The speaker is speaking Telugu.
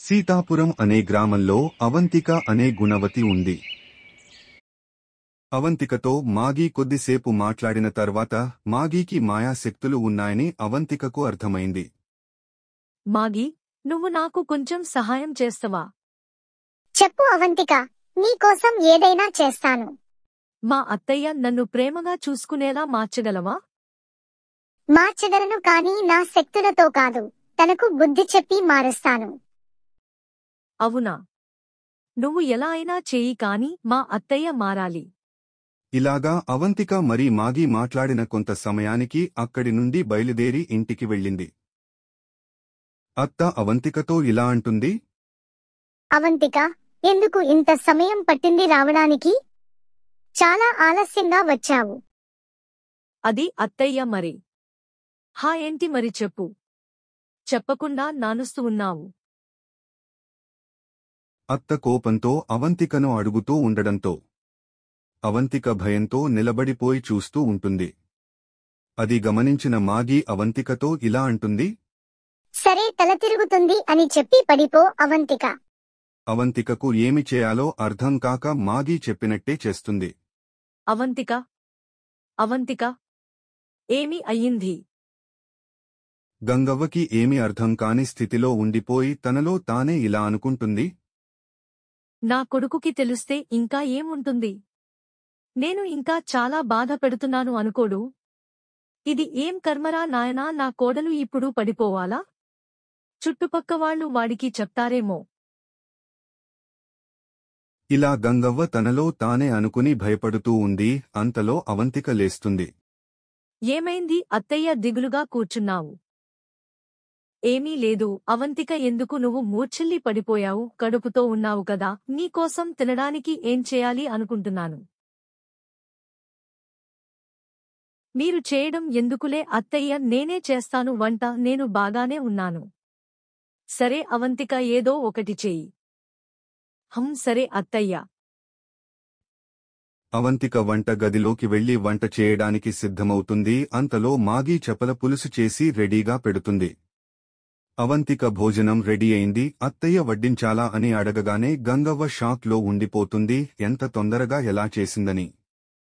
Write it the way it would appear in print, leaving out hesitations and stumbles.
సీతాపురం అనే గ్రామంలో అవంతిక అనే గుణవతి ఉంది. అవంతికతో మాగీ కొద్దిసేపు మాట్లాడిన తర్వాత మాగీకి మాయాశక్తులు ఉన్నాయని అవంతికకు అర్థమైంది. మాగీ, నువ్వు నాకు కొంచెం సహాయం చేస్తావా? చెప్పు అవంతిక, నీకోసం ఏదైనా చేస్తాను. మా అత్తయ్య నన్ను ప్రేమగా చూసుకునేలా మార్చగలవా? మార్చగలను, కానీ నా శక్తులతో కాదు, తనకు బుద్ధి చెప్పి మారుస్తాను. అవునా? నువ్వు ఎలా అయినా చెయ్యి, కాని మా అత్తయ్య మారాలి. ఇలాగా అవంతిక మరి మాగీ మాట్లాడిన కొంత సమయానికి అక్కడి నుండి బయలుదేరి ఇంటికి వెళ్ళింది. అత్త అవంతికతో ఇలా అంటుంది. అవంతిక, ఎందుకు ఇంత సమయం పట్టింది రావడానికి? చాలా ఆలస్యంగా వచ్చావు. అది అత్తయ్య మరి. ఏంటి మరి చెప్పు. చెప్పకుండా నానుస్తూ ఉన్నావు. అత్త కోపంతో అవంతికను అడుగుతూ ఉండడంతో అవంతిక భయంతో నిలబడిపోయి చూస్తూ ఉంటుంది. అది గమనించిన మాగీ అవంతికతో ఇలా అంటుంది. సరే, తల తిరుగుతుంది అని చెప్పి పడిపో అవంతిక. అవంతికకు ఏమి చేయాలో అర్థం కాక మాగీ చెప్పినట్టే చేస్తుంది. అవంతిక, అవంతిక, ఏమి అయ్యింది? గంగవ్వకి ఏమీ అర్థం కాని స్థితిలో ఉండిపోయి తనలో తానే ఇలా అనుకుంటుంది. నా కొడుకుకి తెలిస్తే ఇంకా ఏముంటుంది? నేను ఇంకా చాలా బాధ పెడుతున్నాను అనుకోడు. ఇది ఏం కర్మరా నాయనా, నా కోడలు ఇప్పుడు పడిపోవాలా? చుట్టుపక్కవాళ్లు వాడికి చెప్తారేమో. ఇలా గంగవ్వ తనలో తానే అనుకుని భయపడుతూ ఉంది. అంతలో అవంతిక లేస్తుంది. ఏమైంది అత్తయ్య, దిగులుగా కూర్చున్నావు? ఏమీ లేదు అవంతిక, ఎందుకు నువ్వు మూర్ఛిల్లి పడిపోయావు? కడుపుతో ఉన్నావు కదా, నీకోసం తినడానికి ఏం చేయాలి అనుకుంటున్నాను. మీరు చేయడం ఎందుకులే అత్తయ్య, నేనే చేస్తాను వంట, నేను బాగానే ఉన్నాను. సరే అవంతిక, ఏదో ఒకటి చెయ్యి. సరే అత్తయ్య. అవంతిక వంట గదిలోకి వెళ్లి వంట చేయడానికి సిద్ధమవుతుంది. అంతలో మాగీ చేపల పులుసు చేసి రెడీగా పెడుతుంది. అవంతిక భోజనం రెడీ అయింది. అత్తయ్య వడ్డించాలా అని అడగగానే గంగవ్వ షాక్ లో ఉండిపోతుంది. ఎంత తొందరగా ఎలా చేసిందని.